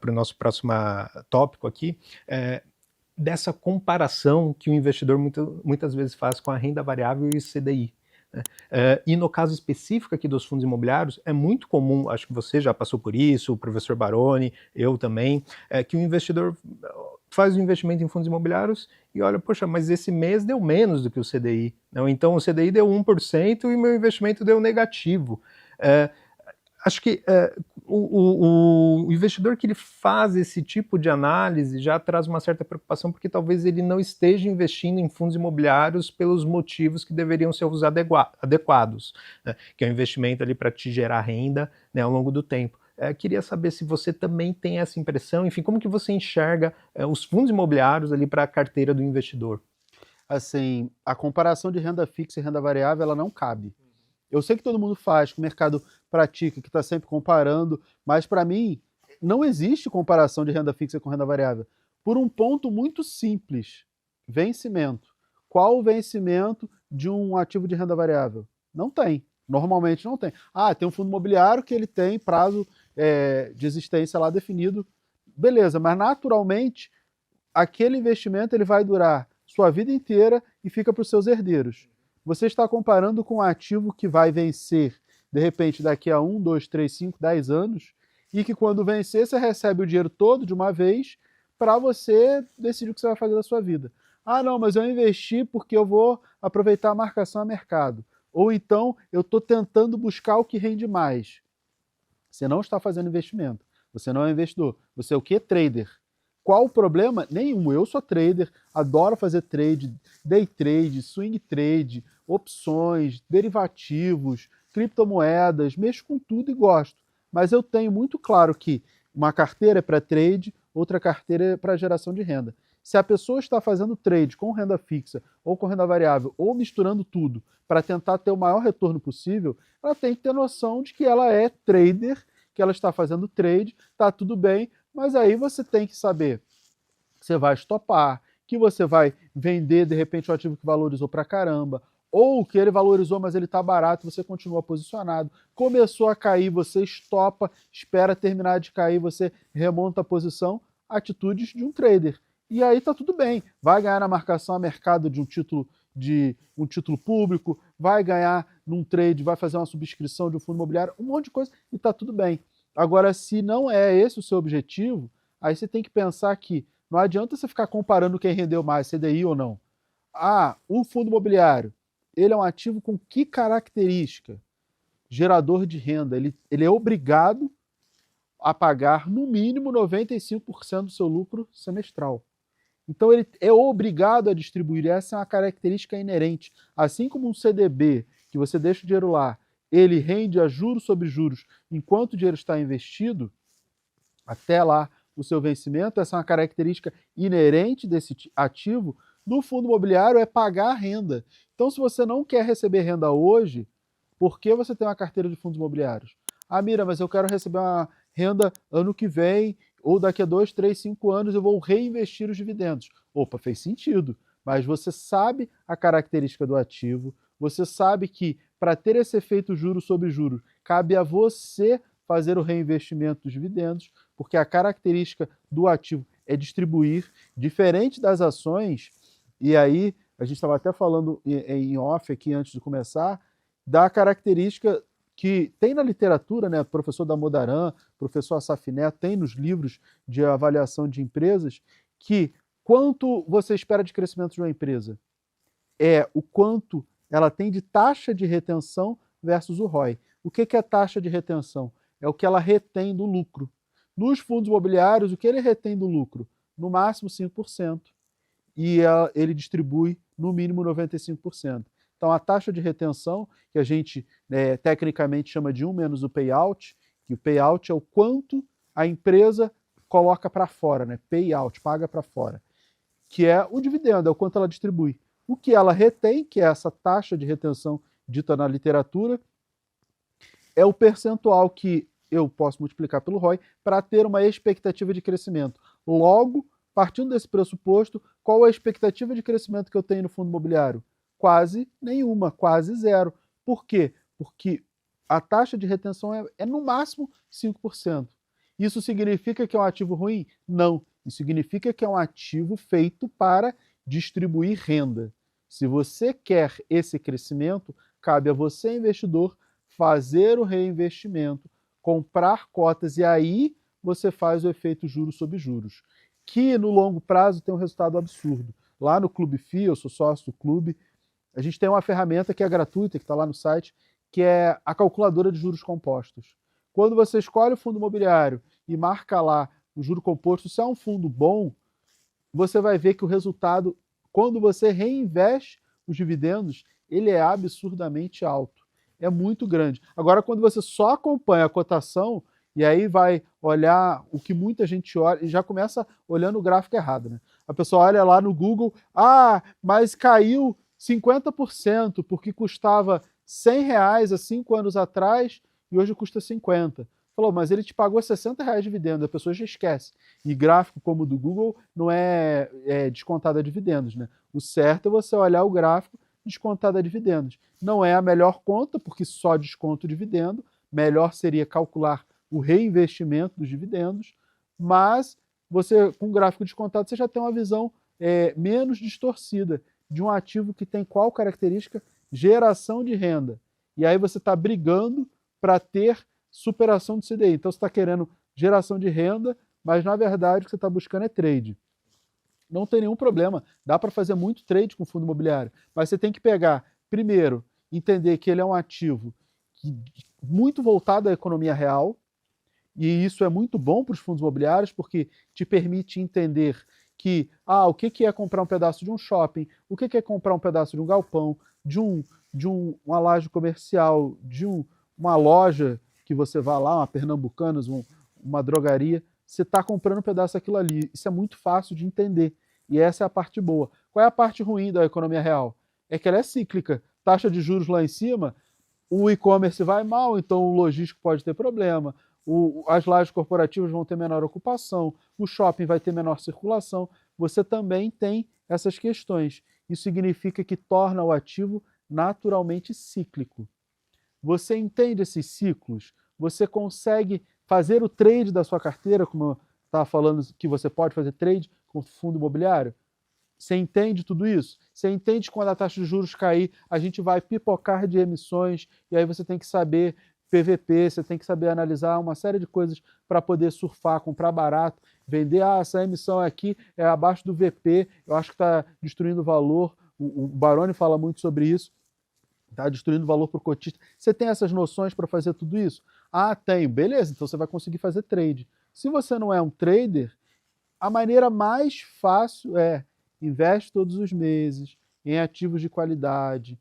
para o nosso próximo tópico aqui, dessa comparação que o investidor muitas vezes faz com a renda variável e o CDI. Né? E no caso específico aqui dos fundos imobiliários, é muito comum, acho que você já passou por isso, o professor Baroni, eu também, que o investidor faz o investimento em fundos imobiliários e olha, poxa, mas esse mês deu menos do que o CDI. Não? Então o CDI deu 1% e meu investimento deu negativo. Acho que o investidor que ele faz esse tipo de análise já traz uma certa preocupação, porque talvez ele não esteja investindo em fundos imobiliários pelos motivos que deveriam ser os adequados, né? Que é o investimento ali para te gerar renda, né, ao longo do tempo. Queria saber se você também tem essa impressão, enfim, como que você enxerga os fundos imobiliários ali para a carteira do investidor? Assim, a comparação de renda fixa e renda variável, ela não cabe. Eu sei que todo mundo faz, que o mercado pratica, que está sempre comparando, mas para mim não existe comparação de renda fixa com renda variável. Por um ponto muito simples: vencimento. Qual o vencimento de um ativo de renda variável? Não tem. Normalmente não tem. Tem um fundo imobiliário que ele tem prazo de existência lá definido. Beleza, mas naturalmente aquele investimento ele vai durar sua vida inteira e fica para os seus herdeiros. Você está comparando com um ativo que vai vencer, de repente, daqui a 1, 2, 3, 5, 10 anos, e que quando vencer, você recebe o dinheiro todo de uma vez para você decidir o que você vai fazer da sua vida. Não, mas eu investi porque eu vou aproveitar a marcação a mercado. Ou então, eu estou tentando buscar o que rende mais. Você não está fazendo investimento. Você não é investidor. Você é o quê? Trader. Qual o problema? Nenhum. Eu sou trader, adoro fazer trade, day trade, swing trade, opções, derivativos, criptomoedas, mexo com tudo e gosto. Mas eu tenho muito claro que uma carteira é para trade, outra carteira é para geração de renda. Se a pessoa está fazendo trade com renda fixa ou com renda variável, ou misturando tudo para tentar ter o maior retorno possível, ela tem que ter noção de que ela é trader, que ela está fazendo trade, está tudo bem, mas aí você tem que saber que você vai estopar, que você vai vender de repente o ativo que valorizou pra caramba, ou que ele valorizou, mas ele está barato, você continua posicionado. Começou a cair, você estopa, espera terminar de cair, você remonta a posição. Atitudes de um trader. E aí tá tudo bem. Vai ganhar na marcação a mercado de um título público, vai ganhar num trade, vai fazer uma subscrição de um fundo imobiliário, um monte de coisa e tá tudo bem. Agora, se não é esse o seu objetivo, aí você tem que pensar que não adianta você ficar comparando quem rendeu mais, CDI ou não. O fundo imobiliário, ele é um ativo com que característica? Gerador de renda. Ele é obrigado a pagar no mínimo 95% do seu lucro semestral. Então ele é obrigado a distribuir, essa é uma característica inerente. Assim como um CDB, que você deixa o dinheiro lá, ele rende a juros sobre juros enquanto o dinheiro está investido, até lá o seu vencimento, essa é uma característica inerente desse ativo. No fundo imobiliário é pagar a renda. Então, se você não quer receber renda hoje, por que você tem uma carteira de fundos imobiliários? Mira, mas eu quero receber uma renda ano que vem, ou daqui a 2, 3, 5 anos eu vou reinvestir os dividendos. Opa, fez sentido. Mas você sabe a característica do ativo, você sabe que para ter esse efeito juros sobre juros, cabe a você fazer o reinvestimento dos dividendos, porque a característica do ativo é distribuir, diferente das ações, e aí a gente estava até falando em off aqui antes de começar, da característica que tem na literatura, né, o professor Damodaran, professor Assaf Neto, tem nos livros de avaliação de empresas, que quanto você espera de crescimento de uma empresa é o quanto ela tem de taxa de retenção versus o ROI. O que é taxa de retenção? É o que ela retém do lucro. Nos fundos imobiliários, o que ele retém do lucro? No máximo 5%. E ele distribui no mínimo 95%. Então, a taxa de retenção, que a gente tecnicamente chama de 1 menos o payout, que o payout é o quanto a empresa coloca para fora, né? Payout, paga para fora, que é o dividendo, é o quanto ela distribui. O que ela retém, que é essa taxa de retenção dita na literatura, é o percentual que eu posso multiplicar pelo ROI para ter uma expectativa de crescimento. Logo, partindo desse pressuposto, qual é a expectativa de crescimento que eu tenho no fundo imobiliário? Quase nenhuma, quase zero. Por quê? Porque a taxa de retenção é no máximo 5%. Isso significa que é um ativo ruim? Não. Isso significa que é um ativo feito para distribuir renda. Se você quer esse crescimento, cabe a você, investidor, fazer o reinvestimento, comprar cotas e aí você faz o efeito juros sobre juros, que no longo prazo tem um resultado absurdo. Lá no Clube FII, eu sou sócio do clube, a gente tem uma ferramenta que é gratuita, que está lá no site, que é a calculadora de juros compostos. Quando você escolhe o fundo imobiliário e marca lá o juro composto, se é um fundo bom, você vai ver que o resultado, quando você reinveste os dividendos, ele é absurdamente alto. É muito grande. Agora, quando você só acompanha a cotação, e aí vai olhar o que muita gente olha, e já começa olhando o gráfico errado, né? A pessoa olha lá no Google, mas caiu 50%, porque custava R$ 100 há 5 anos atrás e hoje custa 50. Falou, mas ele te pagou R$ 60 de dividendo, a pessoa já esquece. E gráfico como o do Google não é descontado a dividendos, né? O certo é você olhar o gráfico descontado a dividendos. Não é a melhor conta, porque só desconta o dividendo, melhor seria calcular o reinvestimento dos dividendos, mas você, com o gráfico descontado, você já tem uma visão menos distorcida de um ativo que tem qual característica? Geração de renda. E aí você está brigando para ter superação do CDI. Então você está querendo geração de renda, mas na verdade o que você está buscando é trade. Não tem nenhum problema, dá para fazer muito trade com fundo imobiliário, mas você tem que pegar, primeiro, entender que ele é um ativo muito voltado à economia real, e isso é muito bom para os fundos imobiliários, porque te permite entender que, o que é comprar um pedaço de um shopping, o que é comprar um pedaço de um galpão, uma laje comercial, uma loja que você vá lá, uma Pernambucanas, uma drogaria, você está comprando um pedaço daquilo ali. Isso é muito fácil de entender. E essa é a parte boa. Qual é a parte ruim da economia real? É que ela é cíclica. Taxa de juros lá em cima, o e-commerce vai mal, então o logístico pode ter problema, as lajes corporativas vão ter menor ocupação, o shopping vai ter menor circulação. Você também tem essas questões. Isso significa que torna o ativo naturalmente cíclico. Você entende esses ciclos? Você consegue fazer o trade da sua carteira, como eu estava falando que você pode fazer trade com fundo imobiliário? Você entende tudo isso? Você entende que quando a taxa de juros cair, a gente vai pipocar de emissões, e aí você tem que saber PVP, você tem que saber analisar uma série de coisas para poder surfar, comprar barato, vender, essa emissão aqui é abaixo do VP, eu acho que está destruindo o valor, o Baroni fala muito sobre isso, está destruindo valor para o cotista. Você tem essas noções para fazer tudo isso? Tenho. Beleza, então você vai conseguir fazer trade. Se você não é um trader, a maneira mais fácil é investe todos os meses em ativos de qualidade.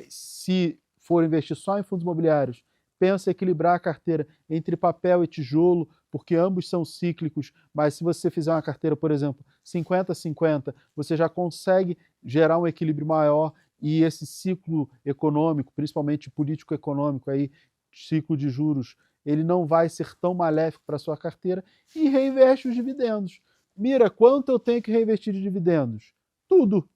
Se for investir só em fundos imobiliários, pensa em equilibrar a carteira entre papel e tijolo, porque ambos são cíclicos, mas se você fizer uma carteira, por exemplo, 50-50, você já consegue gerar um equilíbrio maior e esse ciclo econômico, principalmente político-econômico, aí, ciclo de juros, ele não vai ser tão maléfico para a sua carteira e reinveste os dividendos. Mira, quanto eu tenho que reinvestir de dividendos? Tudo.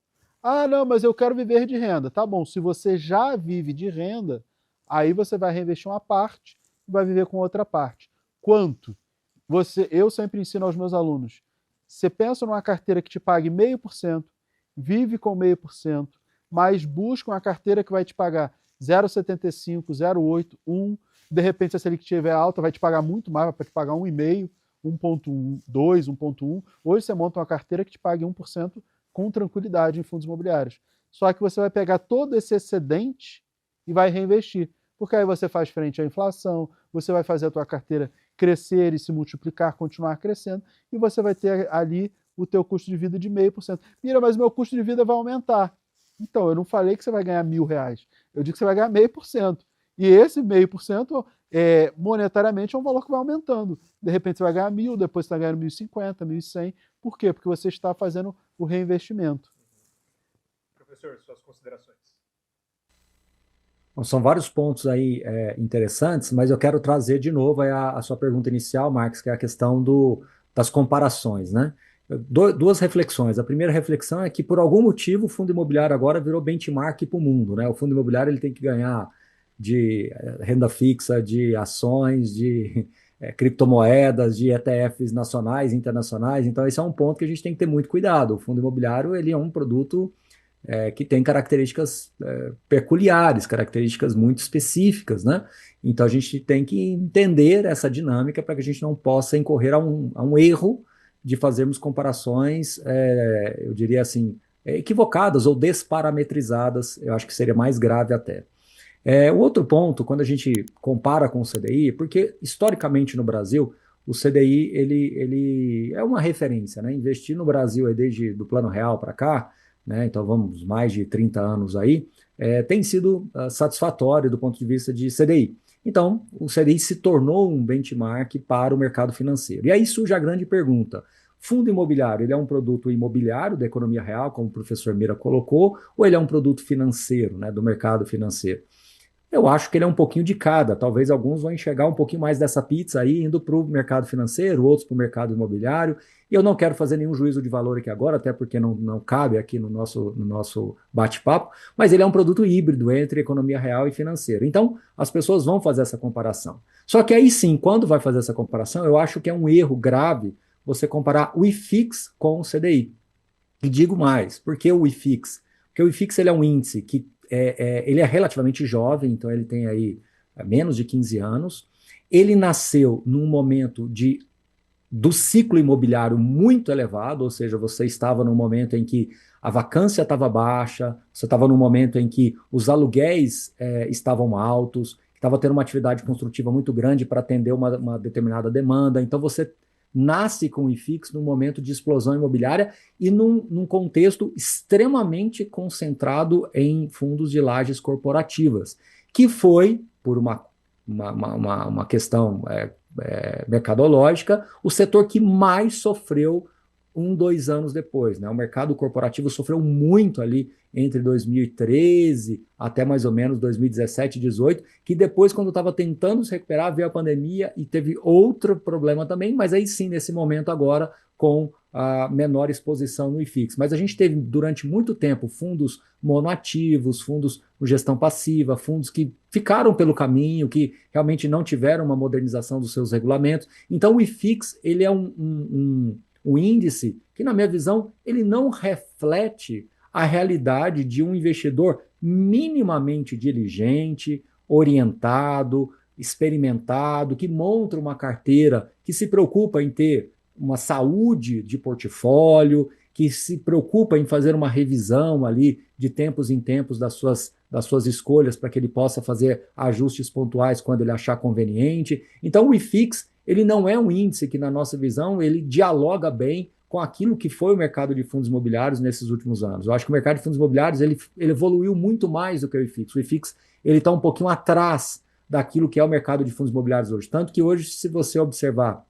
Não, mas eu quero viver de renda. Tá bom, se você já vive de renda, aí você vai reinvestir uma parte e vai viver com outra parte. Quanto? Eu sempre ensino aos meus alunos, você pensa numa carteira que te pague 0,5%, vive com 0,5%, mas busca uma carteira que vai te pagar 0,75, 0,8, 1. De repente, se a Selic estiver alta, vai te pagar muito mais, vai te pagar 1,5%, 1,2, 1,1. Hoje você monta uma carteira que te pague 1% com tranquilidade em fundos imobiliários. Só que você vai pegar todo esse excedente e vai reinvestir. Porque aí você faz frente à inflação, você vai fazer a tua carteira crescer e se multiplicar, continuar crescendo, e você vai ter ali o teu custo de vida de 0,5%. Mira, mas o meu custo de vida vai aumentar. Então, eu não falei que você vai ganhar R$ 1.000, eu digo que você vai ganhar 0,5%. E esse 0,5%, monetariamente, é um valor que vai aumentando. De repente você vai ganhar 1.000, depois você vai ganhar 1.050, 1.100. Por quê? Porque você está fazendo o reinvestimento. Professor, suas considerações. Bom, são vários pontos aí interessantes, mas eu quero trazer de novo aí a sua pergunta inicial, Marcos, que é a questão das comparações, né? Duas reflexões. A primeira reflexão é que, por algum motivo, o fundo imobiliário agora virou benchmark para o mundo, né? O fundo imobiliário ele tem que ganhar de renda fixa, de ações, criptomoedas, de ETFs nacionais, internacionais. Então, esse é um ponto que a gente tem que ter muito cuidado. O fundo imobiliário ele é um produto que tem características peculiares, características muito específicas, né? Então, a gente tem que entender essa dinâmica para que a gente não possa incorrer a um erro de fazermos comparações, eu diria assim, equivocadas ou desparametrizadas. Eu acho que seria mais grave até. O outro ponto, quando a gente compara com o CDI, porque historicamente no Brasil, o CDI ele é uma referência, né? Investir no Brasil desde do Plano Real para cá, né? Então vamos mais de 30 anos aí, tem sido satisfatório do ponto de vista de CDI. Então, o CDI se tornou um benchmark para o mercado financeiro. E aí surge a grande pergunta: fundo imobiliário, ele é um produto imobiliário da economia real, como o professor Mira colocou, ou ele é um produto financeiro, né, do mercado financeiro? Eu acho que ele é um pouquinho de cada. Talvez alguns vão enxergar um pouquinho mais dessa pizza aí, indo para o mercado financeiro, outros para o mercado imobiliário. E eu não quero fazer nenhum juízo de valor aqui agora, até porque não cabe aqui no nosso bate-papo, mas ele é um produto híbrido entre economia real e financeira. Então, as pessoas vão fazer essa comparação. Só que aí sim, quando vai fazer essa comparação, eu acho que é um erro grave você comparar o IFIX com o CDI. E digo mais, por que o IFIX? Porque o IFIX ele é um índice que ele é relativamente jovem, então ele tem aí menos de 15 anos. Ele nasceu num momento do ciclo imobiliário muito elevado, ou seja, você estava num momento em que a vacância estava baixa, você estava num momento em que os aluguéis estavam altos, estava tendo uma atividade construtiva muito grande para atender uma determinada demanda. Então você nasce com o IFIX num momento de explosão imobiliária e num contexto extremamente concentrado em fundos de lajes corporativas, que foi, por uma questão mercadológica, o setor que mais sofreu 2 anos depois, né? O mercado corporativo sofreu muito ali entre 2013 até mais ou menos 2017, 2018, que depois, quando estava tentando se recuperar, veio a pandemia e teve outro problema também, mas aí sim, nesse momento agora, com a menor exposição no IFIX. Mas a gente teve, durante muito tempo, fundos monoativos, fundos com gestão passiva, fundos que ficaram pelo caminho, que realmente não tiveram uma modernização dos seus regulamentos. Então, o IFIX, ele é um índice que, na minha visão, ele não reflete a realidade de um investidor minimamente diligente, orientado, experimentado, que monta uma carteira, que se preocupa em ter uma saúde de portfólio, que se preocupa em fazer uma revisão ali de tempos em tempos das suas escolhas para que ele possa fazer ajustes pontuais quando ele achar conveniente. Então o IFIX, ele não é um índice que, na nossa visão, ele dialoga bem com aquilo que foi o mercado de fundos imobiliários nesses últimos anos. Eu acho que o mercado de fundos imobiliários ele evoluiu muito mais do que o IFIX. O IFIX está um pouquinho atrás daquilo que é o mercado de fundos imobiliários hoje. Tanto que hoje, se você observar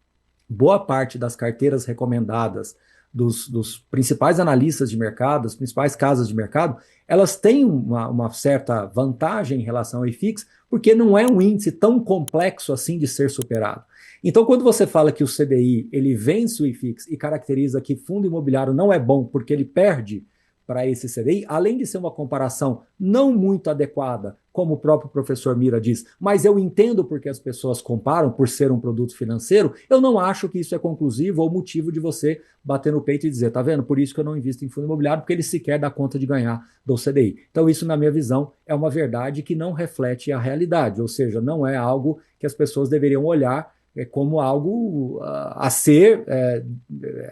boa parte das carteiras recomendadas dos principais analistas de mercado, das principais casas de mercado, elas têm uma certa vantagem em relação ao IFIX, porque não é um índice tão complexo assim de ser superado. Então, quando você fala que o CDI ele vence o IFIX e caracteriza que fundo imobiliário não é bom porque ele perde para esse CDI, além de ser uma comparação não muito adequada, como o próprio professor Mira diz, mas eu entendo porque as pessoas comparam por ser um produto financeiro, eu não acho que isso é conclusivo ou motivo de você bater no peito e dizer, tá vendo, por isso que eu não invisto em fundo imobiliário, porque ele sequer dá conta de ganhar do CDI. Então isso, na minha visão, é uma verdade que não reflete a realidade, ou seja, não é algo que as pessoas deveriam olhar como algo a ser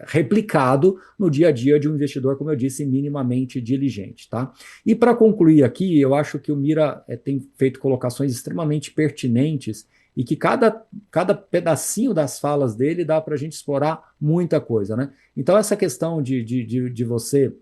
replicado no dia a dia de um investidor, como eu disse, minimamente diligente. Tá? E para concluir aqui, eu acho que o Mira tem feito colocações extremamente pertinentes e que cada pedacinho das falas dele dá para a gente explorar muita coisa. Né? Então essa questão de você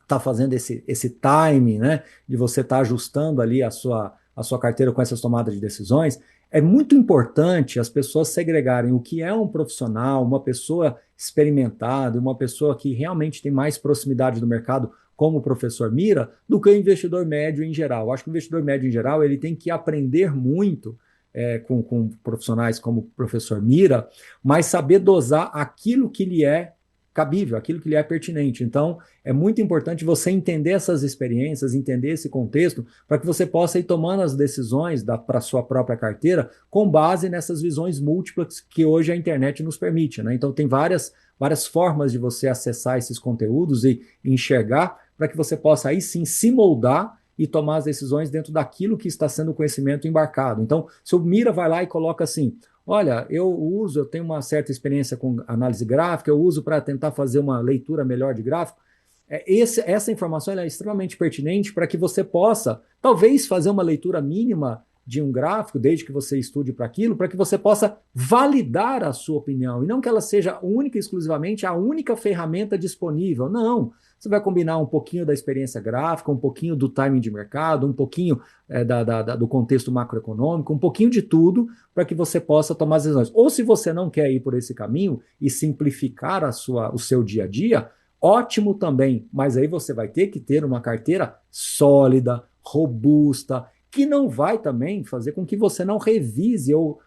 estar fazendo esse time, né? De você estar ajustando ali a sua carteira com essas tomadas de decisões, é muito importante as pessoas segregarem o que é um profissional, uma pessoa experimentada, uma pessoa que realmente tem mais proximidade do mercado, como o professor Mira, do que o investidor médio em geral. Eu acho que o investidor médio em geral ele tem que aprender muito com profissionais como o professor Mira, mas saber dosar aquilo que lhe é cabível, aquilo que lhe é pertinente. Então, é muito importante você entender essas experiências, entender esse contexto, para que você possa ir tomando as decisões para a sua própria carteira com base nessas visões múltiplas que hoje a internet nos permite, né? Então, tem várias formas de você acessar esses conteúdos e enxergar para que você possa aí sim se moldar e tomar as decisões dentro daquilo que está sendo o conhecimento embarcado. Então, se o Mira vai lá e coloca assim, olha, eu tenho uma certa experiência com análise gráfica, eu uso para tentar fazer uma leitura melhor de gráfico, essa informação é extremamente pertinente para que você possa, talvez, fazer uma leitura mínima de um gráfico, desde que você estude para aquilo, para que você possa validar a sua opinião, e não que ela seja única e exclusivamente a única ferramenta disponível. Não, você vai combinar um pouquinho da experiência gráfica, um pouquinho do timing de mercado, um pouquinho do contexto macroeconômico, um pouquinho de tudo, para que você possa tomar as decisões. Ou se você não quer ir por esse caminho e simplificar o seu dia a dia, ótimo também, mas aí você vai ter que ter uma carteira sólida, robusta, que não vai também fazer com que você não revise ou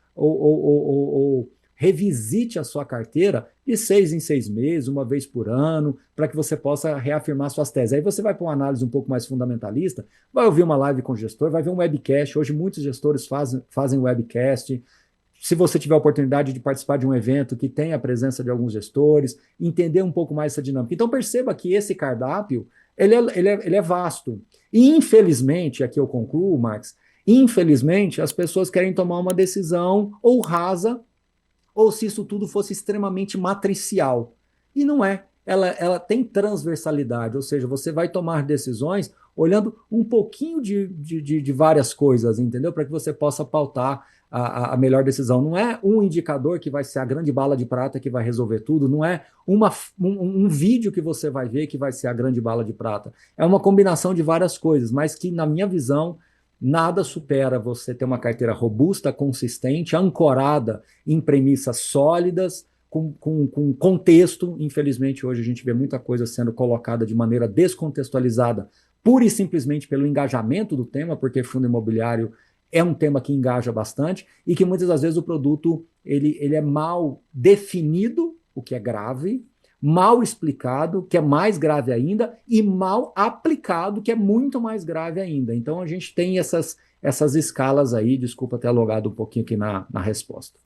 revisite a sua carteira de 6 em 6 meses, uma vez por ano, para que você possa reafirmar suas teses. Aí você vai para uma análise um pouco mais fundamentalista, vai ouvir uma live com o gestor, vai ver um webcast. Hoje muitos gestores fazem webcast. Se você tiver a oportunidade de participar de um evento que tenha a presença de alguns gestores, entender um pouco mais essa dinâmica. Então perceba que esse cardápio ele é vasto. E infelizmente, aqui eu concluo, Marx, infelizmente as pessoas querem tomar uma decisão ou rasa, ou se isso tudo fosse extremamente matricial. E não é. Ela tem transversalidade, ou seja, você vai tomar decisões olhando um pouquinho de várias coisas, entendeu? Para que você possa pautar a melhor decisão. Não é um indicador que vai ser a grande bala de prata que vai resolver tudo, não é um vídeo que você vai ver que vai ser a grande bala de prata. É uma combinação de várias coisas, mas que, na minha visão, nada supera você ter uma carteira robusta, consistente, ancorada em premissas sólidas, com contexto. Infelizmente, hoje a gente vê muita coisa sendo colocada de maneira descontextualizada, pura e simplesmente pelo engajamento do tema, porque fundo imobiliário é um tema que engaja bastante e que muitas das vezes o produto ele é mal definido, o que é grave, mal explicado, que é mais grave ainda, e mal aplicado, que é muito mais grave ainda. Então a gente tem essas escalas aí. Desculpa ter alongado um pouquinho aqui na resposta.